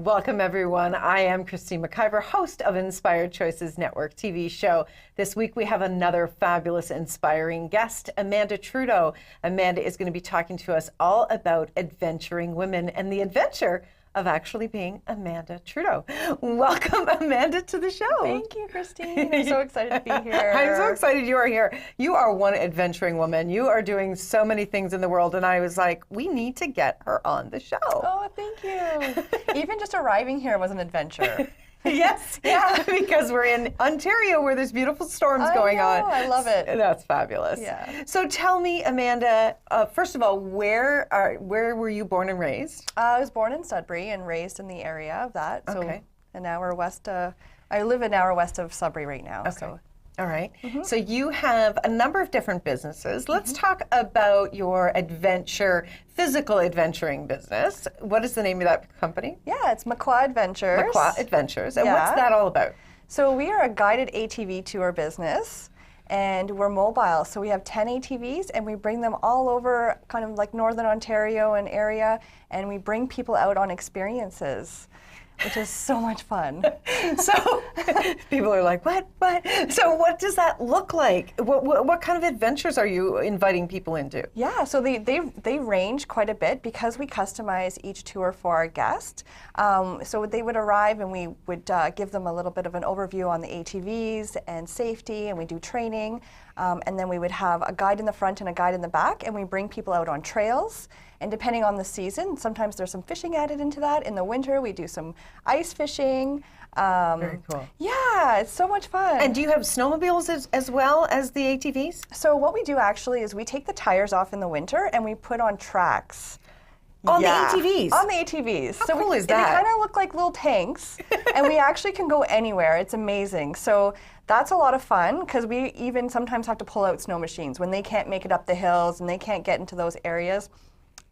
Welcome, everyone. I am Christine McIver, host of Inspired Choices Network TV show. This week, we have another fabulous, inspiring guest, Amanda Trudeau. Amanda is going to be talking to us all about adventuring women and the adventure of actually being Amanda Trudeau. Welcome, Amanda, to the show. Thank you, Christine. I'm so excited to be here. I'm so excited you are here. You are one adventuring woman. You are doing so many things in the world, and I was like, we need to get her on the show. Oh, thank you. Even just arriving here was an adventure. Yes, yeah, because we're in Ontario where there's beautiful storms going on. I love it. That's fabulous. Yeah. So tell me, Amanda, first of all, where were you born and raised? I was born in Sudbury and raised in the area of that. So Okay. an hour west. I live an hour west of Sudbury right now. Okay. So. All right. So you have a number of different businesses. Let's talk about your physical adventuring business. What is the name of that company? Yeah, it's Mukwa Adventures. Mukwa Adventures. And Yeah. what's that all about? So we are a guided ATV tour business, and we're mobile. So we have 10 ATVs, and we bring them all over kind of like Northern Ontario and area, and we bring people out on experiences, which is so much fun. So people are like, what? So what does that look like? What kind of adventures are you inviting people into? Yeah, so they range quite a bit because we customize each tour for our guest. So they would arrive and we would give them a little bit of an overview on the ATVs and safety, and we do training. And then we would have a guide in the front and a guide in the back, and we bring people out on trails. And depending on the season, sometimes there's some fishing added into that. In the winter, we do some ice fishing. Very cool. Yeah, it's so much fun. And do you have snowmobiles as well as the ATVs? So what we do actually is we take the tires off in the winter and we put on tracks. On the ATVs? On the ATVs. How cool is that? They kind of look like little tanks, and we actually can go anywhere. It's amazing. So that's a lot of fun because we even sometimes have to pull out snow machines when they can't make it up the hills and they can't get into those areas.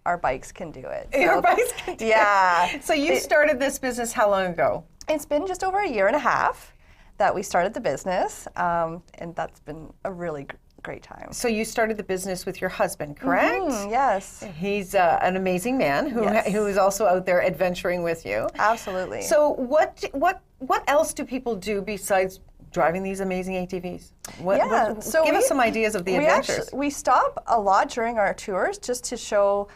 Our bikes can do it. Your bikes can do it. So you started this business how long ago? It's been just over a year and a half that we started the business, and that's been a really great time. So you started the business with your husband, correct? Yes. He's an amazing man who is also out there adventuring with you. Absolutely. So what else do people do besides driving these amazing ATVs? Give us some ideas of the adventures. We stop a lot during our tours just to show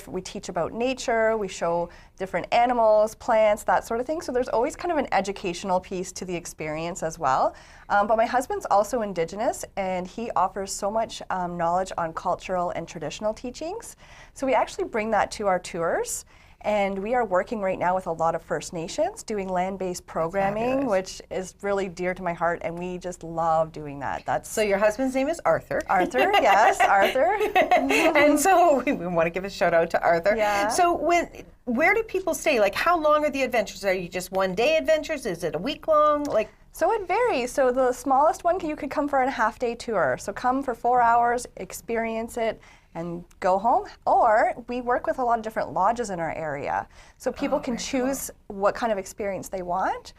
we teach about nature, we show different animals, plants, that sort of thing. So there's always kind of an educational piece to the experience as well. But my husband's also Indigenous, and he offers so much knowledge on cultural and traditional teachings. So we actually bring that to our tours. And we are working right now with a lot of First Nations doing land-based programming, which is really dear to my heart, and we just love doing that. So your husband's name is Arthur. Arthur, yes, Arthur. And so we want to give a shout out to Arthur. Yeah. So where do people stay? Like, how long are the adventures? Are you just one-day adventures? Is it a week long? So it varies. So the smallest one, you could come for a half-day tour. So come for 4 hours, experience it, and go home. Or we work with a lot of different lodges in our area. So people can choose what kind of experience they want.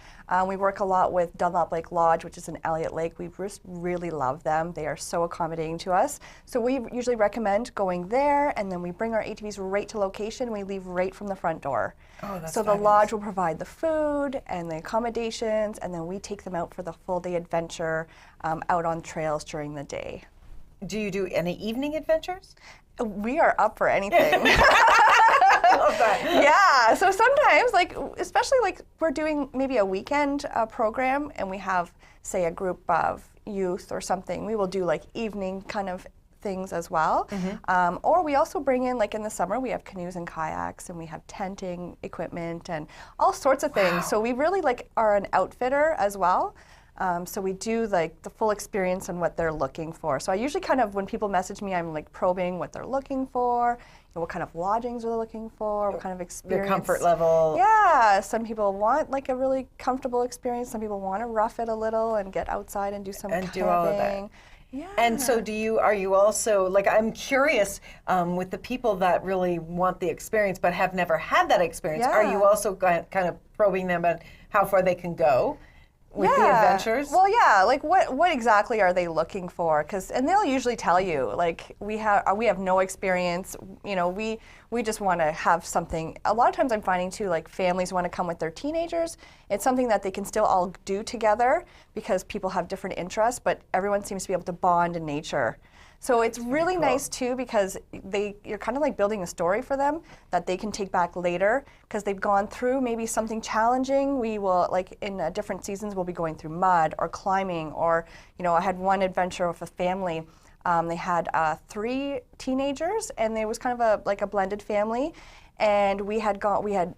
We work a lot with Dunlop Lake Lodge, which is in Elliott Lake. We just really love them. They are so accommodating to us. So we usually recommend going there, and then we bring our ATVs right to location. We leave right from the front door. Oh, that's so the lodge will provide the food and the accommodations, and then we take them out for the full day adventure out on trails during the day. Do you do any evening adventures? We are up for anything. I love that. Yeah, so sometimes, especially we're doing maybe a weekend program and we have, say, a group of youth or something, we will do evening kind of things as well. Or we also bring in, in the summer, we have canoes and kayaks, and we have tenting equipment and all sorts of things. So we really are an outfitter as well. So we do the full experience and what they're looking for. So I usually kind of, when people message me, I'm probing what they're looking for, what kind of lodgings they're looking for, what kind of experience. Their comfort level. Yeah, some people want a really comfortable experience. Some people want to rough it a little and get outside and do some camping. Do all of that. Yeah. And so are you also, I'm curious, with the people that really want the experience but have never had that experience, are you also kind of probing them on how far they can go? with the adventures? Well, yeah, like what exactly are they looking for? And they'll usually tell you, like, we have no experience, you know, we just want to have something. A lot of times I'm finding too, like, families want to come with their teenagers. It's something that they can still all do together because people have different interests, but everyone seems to be able to bond in nature. So it's really nice too, because you're kind of like building a story for them that they can take back later, because they've gone through maybe something challenging. We will, like, in different seasons, we'll be going through mud or climbing, or, you know, I had one adventure with a family. They had 3 teenagers, and it was kind of like a blended family, and we had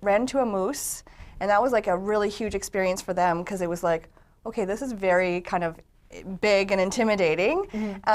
ran into a moose, and that was like a really huge experience for them, because it was like, okay, this is very kind of big and intimidating.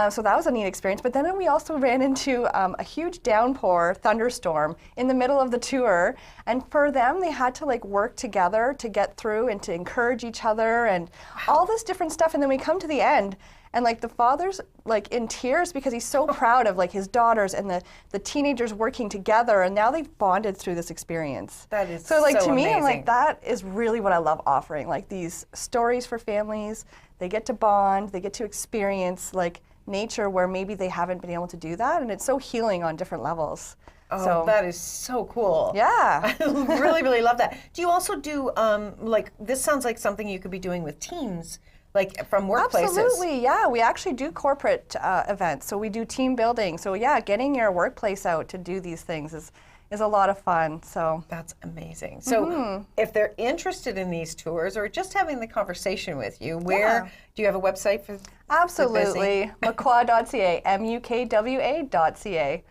So that was a neat experience. But then we also ran into a huge downpour, thunderstorm in the middle of the tour. And for them, they had to, like, work together to get through and to encourage each other and all this different stuff. And then we come to the end, and, like, the father's, like, in tears because he's so proud of, like, his daughters and the teenagers working together, and now they've bonded through this experience. That is so, like, to me, amazing. I'm like, that is really what I love offering, like, these stories for families. They get to bond, they get to experience, like, nature where maybe they haven't been able to do that, and it's so healing on different levels. Oh, so, that is so cool. Yeah. I really, really love that. Do you also do, like, this sounds like something you could be doing with teams, like, from workplaces? Absolutely, yeah. We actually do corporate events, so we do team building. So, yeah, getting your workplace out to do these things is a lot of fun. So that's amazing. So if they're interested in these tours or just having the conversation with you, where do you have a website for? Absolutely, Mukwa.ca, MUKWA.ca.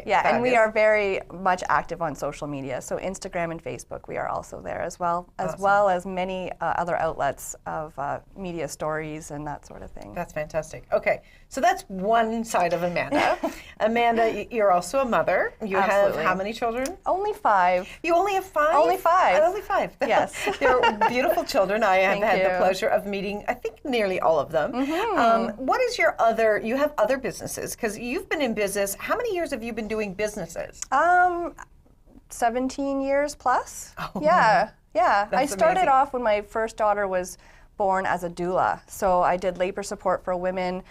Yeah, and we are very much active on social media. So Instagram and Facebook, we are also there as well, as many other outlets of media stories and that sort of thing. That's fantastic. Okay, so that's one side of Amanda. Amanda, you're also a mother. You have how many children? Only 5. You only have 5? Only 5. Only 5. Yes. They're beautiful children. I have had the pleasure of meeting, I think, nearly all of them. What is your other, you have other businesses, because you've been in business. How many years have you been doing businesses? 17 years plus. Oh, yeah. I started amazing. off when my first daughter was born as a doula. So I did labor support for women,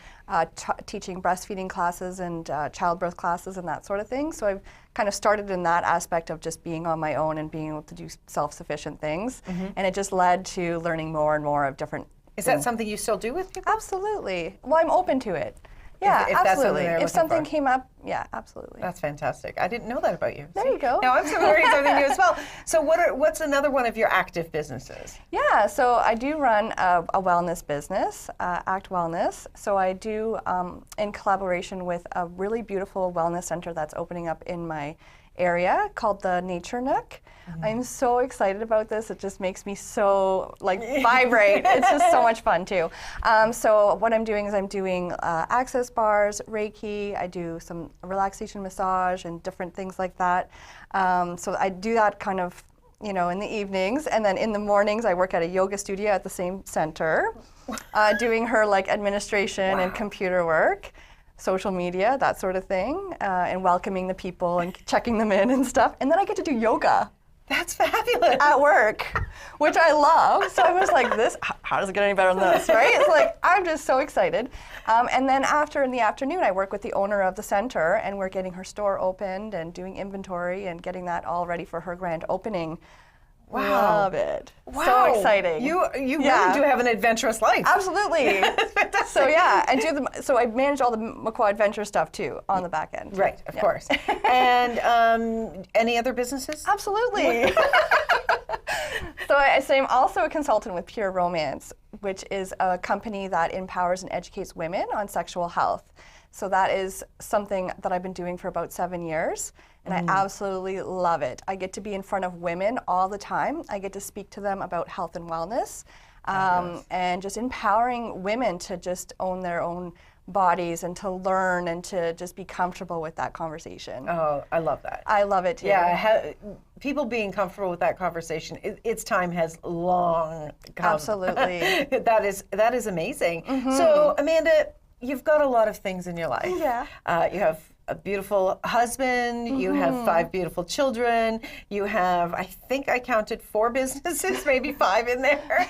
teaching breastfeeding classes and childbirth classes and that sort of thing. So I've kind of started in that aspect of just being on my own and being able to do self-sufficient things. And it just led to learning more and more of different Is that something you still do with people? Absolutely. Well, I'm open to it. Yeah, if that's something absolutely. they're If looking something for. came up, yeah, absolutely. That's fantastic. I didn't know that about you. There you go. Now I'm learning something new as well. So what's another one of your active businesses? Yeah, so I do run a wellness business, Act Wellness. So I do, in collaboration with a really beautiful wellness center that's opening up in my area called the Nature Nook. I'm so excited about this. It just makes me so, like, vibrate. It's just so much fun too. So what I'm doing is I'm doing access bars, Reiki. I do some relaxation massage and different things like that. So I do that kind of, you know, in the evenings, and then in the mornings I work at a yoga studio at the same center, doing her, like, administration and computer work, social media, that sort of thing, and welcoming the people and checking them in and stuff. And then I get to do yoga. That's fabulous. At work, which I love. So I was like, how does it get any better than this, right? It's like, I'm just so excited. And then in the afternoon, I work with the owner of the center, and we're getting her store opened and doing inventory and getting that all ready for her grand opening. Wow. Love it. Wow. So exciting. You really do have an adventurous life. Absolutely. So yeah, so I manage all the Mukwa Adventures stuff too on the back end. Right, of course. And any other businesses? Absolutely. So I'm also a consultant with Pure Romance, which is a company that empowers and educates women on sexual health. So that is something that I've been doing for about 7 years, and I absolutely love it. I get to be in front of women all the time. I get to speak to them about health and wellness, and just empowering women to just own their own bodies and to learn and to just be comfortable with that conversation. Oh, I love that. I love it too. Yeah, people being comfortable with that conversation, its time has long come. Absolutely. That is amazing. So, Amanda, you've got a lot of things in your life. Yeah. You have a beautiful husband, you have 5 beautiful children, you have, I think I counted 4 businesses, maybe 5 in there.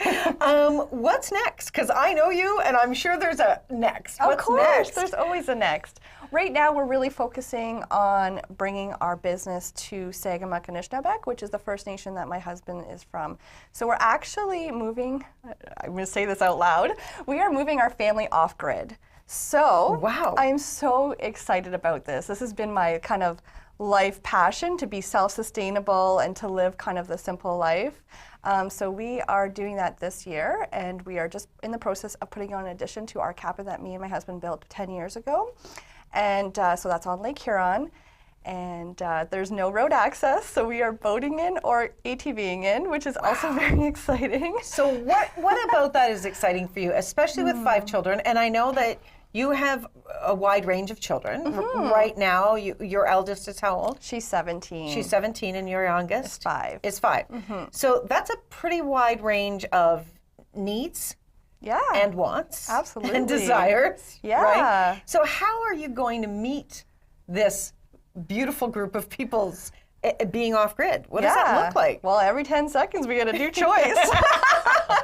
What's next? Because I know you, and I'm sure there's a next. Of What's course, next? there's always a next. Right now, we're really focusing on bringing our business to Sagamuk-Anishinaabe, which is the First Nation that my husband is from. So we're actually moving, I'm going to say this out loud, we are moving our family off-grid. So wow. I'm so excited about this. This has been my kind of life passion, to be self-sustainable and to live kind of the simple life. So we are doing that this year, and we are just in the process of putting on an addition to our cabin that me and my husband built 10 years ago. And so that's on Lake Huron. And there's no road access, so we are boating in or ATVing in, which is also very exciting. So what about that is exciting for you, especially with 5 children? And I know that you have a wide range of children. Right now, your eldest is how old? She's 17. She's 17, and your youngest? Is 5. Is 5. So that's a pretty wide range of needs. Yeah. And wants. Absolutely. And desires. Yeah. Right? So how are you going to meet this beautiful group of people's being off-grid? What does that look like? Well, every 10 seconds we get a new choice.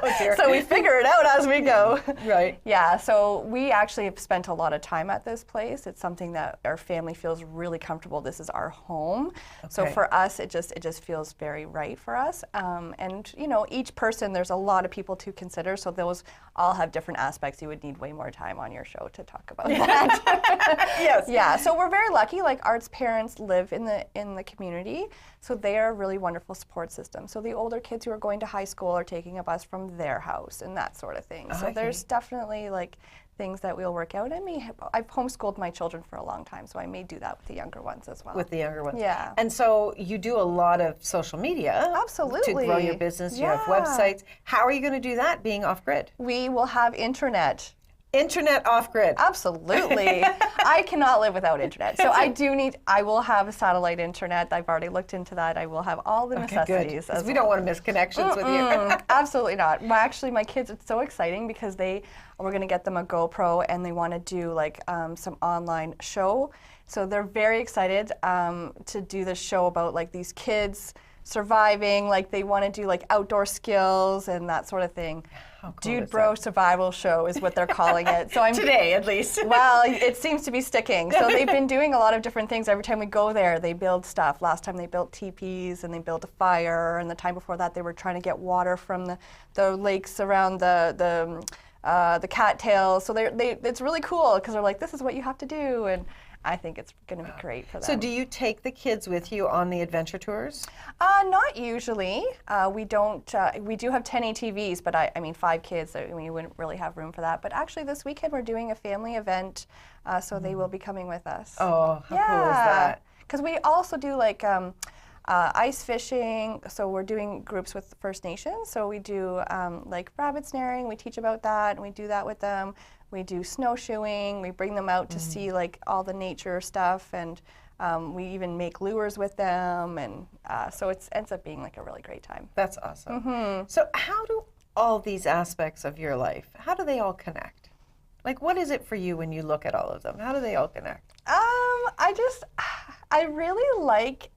Oh, dear. So we figure it out as we go. Right. Yeah, so we actually have spent a lot of time at this place. It's something that our family feels really comfortable. This is our home. So for us, it just feels very right for us. And you know, each person, there's a lot of people to consider. So those all have different aspects. You would need way more time on your show to talk about that. Yes. Yeah. So we're very lucky. Like Art's parents live in the community, so they are a really wonderful support system. So the older kids who are going to high school are taking a bus from their house and that sort of thing. So there's definitely like things that we'll work out. I've homeschooled my children for a long time, so I may do that with the younger ones as well. With the younger ones. Yeah. And so you do a lot of social media. Absolutely. To grow your business. You have Yeah. websites. How are you going to do that being off-grid? We will have internet. Internet off-grid. Absolutely. I cannot live without internet. So I will have a satellite internet. I've already looked into that. I will have all the necessities. Good. We don't want to miss connections with you. Absolutely not. Well, actually, my kids, it's so exciting because we're going to get them a GoPro and they want to do like some online show. So they're very excited to do this show about like these kids surviving, like they want to do like outdoor skills and that sort of thing. How cool Dude is Bro that? Survival Show is what they're calling it. So I'm Today, at least. Well, it seems to be sticking. So they've been doing a lot of different things. Every time we go there, they build stuff. Last time they built teepees and they built a fire, and the time before that they were trying to get water from the lakes around the cattails. So it's really cool because they're like, this is what you have to do, and I think it's going to be great for them. So do you take the kids with you on the adventure tours? Not usually. We don't. We do have 10 ATVs, but I mean 5 kids. So we wouldn't really have room for that. But actually, this weekend we're doing a family event, so they will be coming with us. Oh, how cool is that? Because we also do like ice fishing. So we're doing groups with First Nations. So we do like rabbit snaring. We teach about that, and we do that with them. We do snowshoeing. We bring them out to see like all the nature stuff, and we even make lures with them, and so it ends up being like a really great time. That's awesome. So how do all these aspects of your life, how do they all connect? Like, what is it for you when you look at all of them? How do they all connect? I really like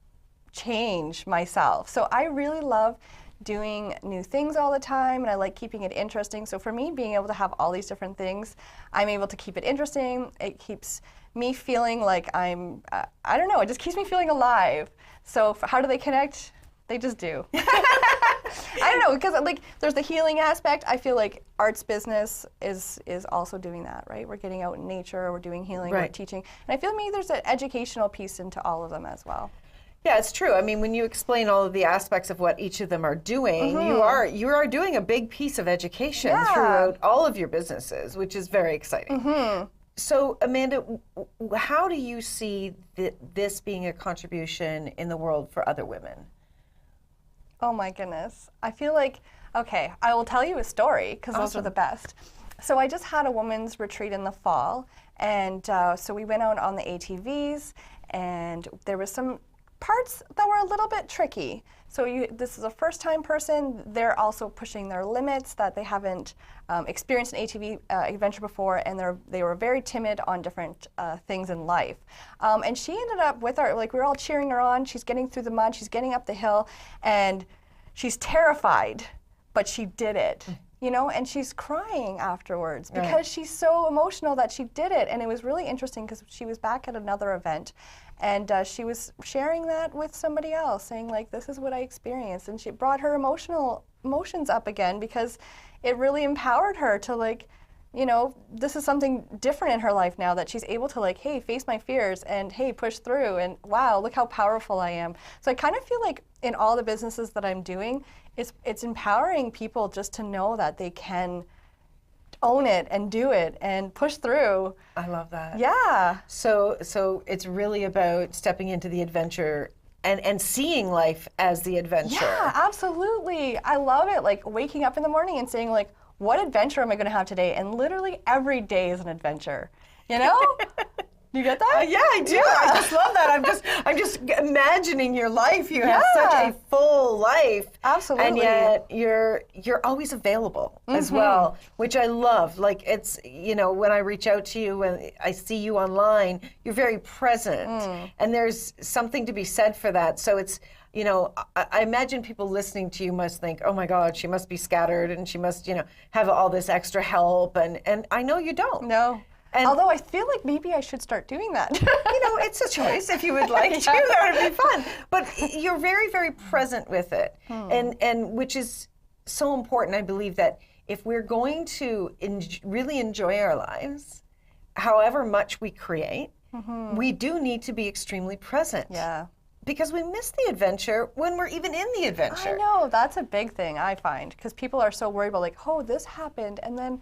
change myself. So I really love doing new things all the time, and I like keeping it interesting. So for me, being able to have all these different things, I'm able to keep it interesting. It keeps me feeling like I don't know, it just keeps me feeling alive. So how do they connect? They just do. I don't know, because like there's the healing aspect. I feel like Art's business is also doing that, right? We're getting out in nature, we're doing healing, we're teaching. And I feel maybe there's an educational piece into all of them as well. Yeah, it's true. I mean, when you explain all of the aspects of what each of them are doing, you are doing a big piece of education throughout all of your businesses, which is very exciting. So, Amanda, how do you see this being a contribution in the world for other women? Oh my goodness. I feel like, okay, I will tell you a story because those are the best. So I just had a women's retreat in the fall, and so we went out on the ATVs, and there was some parts that were a little bit tricky. So this is a first-time person. They're also pushing their limits that they haven't experienced an ATV adventure before, and they were very timid on different things in life. And she ended up with our, like, we were all cheering her on. She's getting through the mud. She's getting up the hill, and she's terrified, but she did it. You know, and she's crying afterwards because she's so emotional that she did it. And it was really interesting because she was back at another event, and she was sharing that with somebody else, saying, like, this is what I experienced. And she brought her emotions up again because it really empowered her to, like, you know, this is something different in her life now, that she's able to, like, hey, face my fears, and hey, push through, and wow, look how powerful I am. So I kind of feel like in all the businesses that I'm doing, it's empowering people just to know that they can own it and do it and push through. I love that. Yeah. So it's really about stepping into the adventure and seeing life as the adventure. Yeah, absolutely. I love it. Like waking up in the morning and saying, like, what adventure am I going to have today? And literally every day is an adventure. You know? You get that? Yeah, I do. Yeah. I just love that. I'm just imagining your life. You have such a full life. Absolutely. And yet you're always available as well, which I love. Like, it's, you know, when I reach out to you, when I see you online, you're very present. And there's something to be said for that. So it's, you know, I imagine people listening to you must think, oh my God, she must be scattered, and she must, you know, have all this extra help. And I know you don't. No. And although I feel like maybe I should start doing that. You know, it's a choice if you would like to. That would be fun. But you're very, very present with it. And which is so important. I believe that if we're going to really enjoy our lives, however much we create, we do need to be extremely present. Yeah. Because we miss the adventure when we're even in the adventure. I know, that's a big thing, I find. Because people are so worried about, like, oh, this happened, and then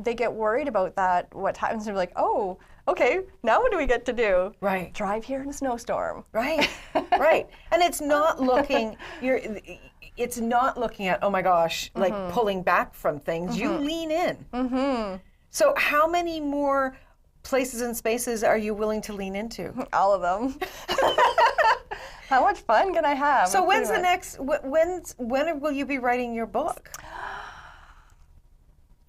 they get worried about that, what happens, and they're like, oh, okay, now what do we get to do? Right. Drive here in a snowstorm. Right, right. And it's not looking, it's not looking at, oh my gosh, like pulling back from things. You lean in. So how many more places and spaces are you willing to lean into? All of them. How much fun can I have? So when's the next, when will you be writing your book?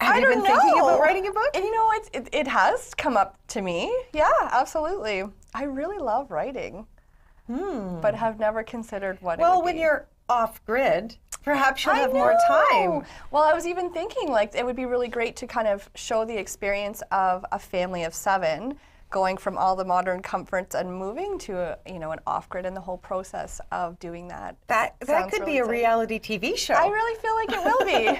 Have you been thinking about writing a book? And, you know, it has come up to me. Yeah, absolutely. I really love writing, but have never considered what it would be. Well, when you're off-grid, perhaps you'll have more time. Well, I was even thinking, like, it would be really great to kind of show the experience of a family of 7 going from all the modern comforts and moving to you know, an off-grid, and the whole process of doing that. That could really be a reality TV show. I really feel like it will be.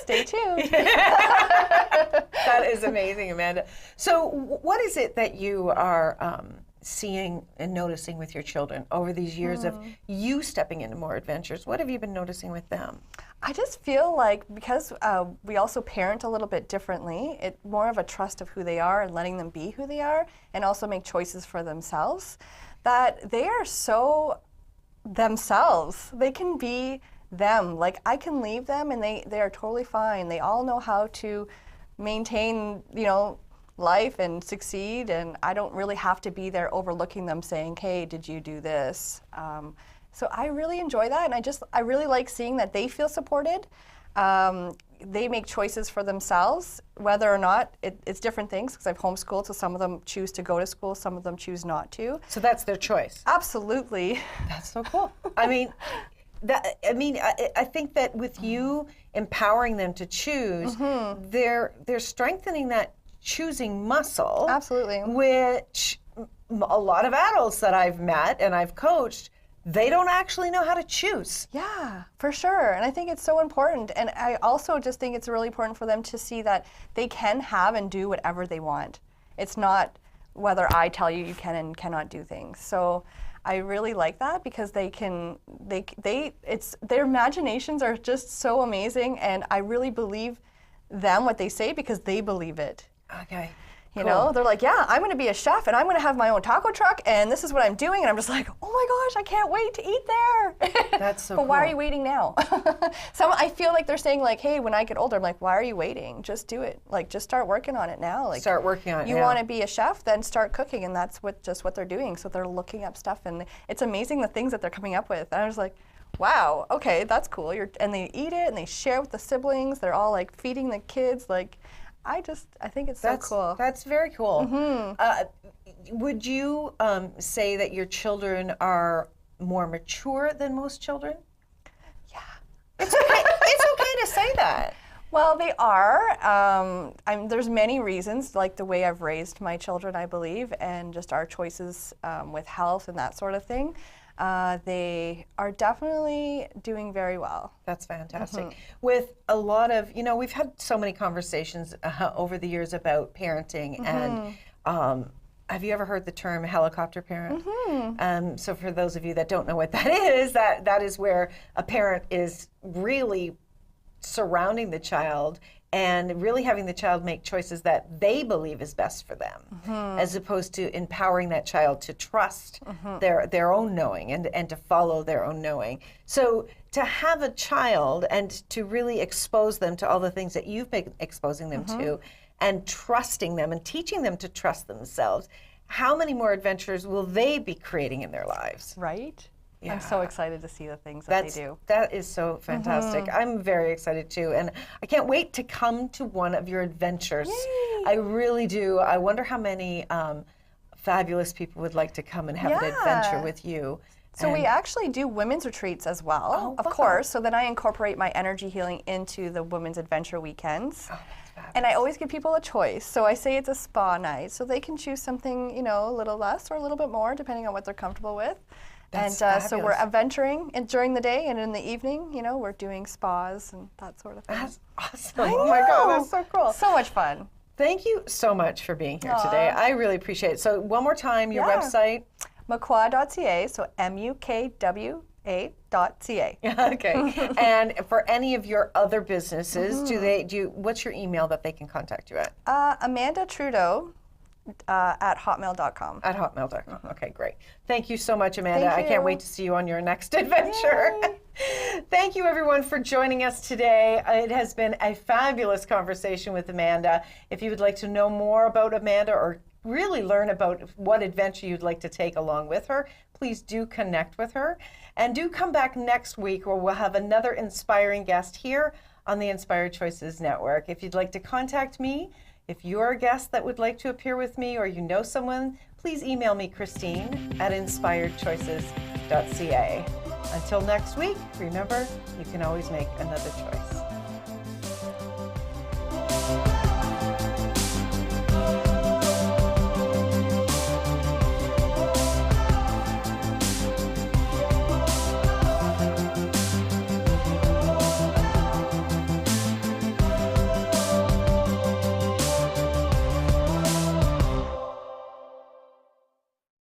Stay tuned. That is amazing, Amanda. So what is it that you are seeing and noticing with your children over these years of you stepping into more adventures? What have you been noticing with them? I just feel like because we also parent a little bit differently, it's more of a trust of who they are and letting them be who they are, and also make choices for themselves, that they are so themselves. They can be them. Like, I can leave them and they are totally fine. They all know how to maintain, you know, life and succeed, and I don't really have to be there overlooking them saying, hey, did you do this? So I really enjoy that, and I really like seeing that they feel supported. They make choices for themselves, whether or not it's different things, because I've homeschooled, so some of them choose to go to school, some of them choose not to. So that's their choice. Absolutely. That's so cool. I mean, I think that with you empowering them to choose, they're strengthening that choosing muscle. Absolutely. Which a lot of adults that I've met and I've coached, they don't actually know how to choose. Yeah, for sure. And I think it's so important. And I also just think it's really important for them to see that they can have and do whatever they want. It's not whether I tell you you can and cannot do things. So I really like that, because their imaginations are just so amazing, and I really believe them what they say because they believe it. Okay. You know, they're like, yeah, I'm going to be a chef and I'm going to have my own taco truck and this is what I'm doing. And I'm just like, oh my gosh, I can't wait to eat there. That's so But why are you waiting now? I feel like they're saying like, hey, when I get older, I'm like, why are you waiting? Just do it. Like, just start working on it now. Like, start working on it You want to be a chef, then start cooking. And that's what they're doing. So they're looking up stuff and it's amazing the things that they're coming up with. And I was like, wow, okay, that's cool. And they eat it and they share with the siblings. They're all like feeding the kids. Like, I think it's so cool. That's very cool. Would you say that your children are more mature than most children? Yeah. It's okay to say that. Well, they are. There's many reasons, like the way I've raised my children, I believe, and just our choices with health and that sort of thing. They are definitely doing very well. That's fantastic. With a lot of, we've had so many conversations over the years about parenting and have you ever heard the term helicopter parent? So for those of you that don't know what that is, that is where a parent is really surrounding the child and really having the child make choices that they believe is best for them, as opposed to empowering that child to trust their own knowing and to follow their own knowing. So to have a child and to really expose them to all the things that you've been exposing them to and trusting them and teaching them to trust themselves, how many more adventures will they be creating in their lives? Right? Yeah. I'm so excited to see the things that they do. That is so fantastic. I'm very excited too, and I can't wait to come to one of your adventures. Yay. I really do. I wonder how many fabulous people would like to come and have an adventure with you. So we actually do women's retreats as well, of course. So then I incorporate my energy healing into the women's adventure weekends. And I always give people a choice. So I say it's a spa night, so they can choose something, a little less or a little bit more, depending on what they're comfortable with. That's so we're adventuring during the day, and in the evening, we're doing spas and that sort of thing. That's awesome. Oh my God, that's so cool. So much fun. Thank you so much for being here today. I really appreciate it. So one more time, your website? Mukwa.ca, so MUKWA.ca. Okay. And for any of your other businesses, what's your email that they can contact you at? Amanda Trudeau. At hotmail.com. At hotmail.com. Okay, great. Thank you so much, Amanda. I can't wait to see you on your next adventure. Thank you, everyone, for joining us today. It has been a fabulous conversation with Amanda. If you would like to know more about Amanda or really learn about what adventure you'd like to take along with her, please do connect with her. And do come back next week where we'll have another inspiring guest here on the Inspired Choices Network. If you'd like to contact me, if you're a guest that would like to appear with me or you know someone, please email me, Christine, at inspiredchoices.ca. Until next week, remember, you can always make another choice.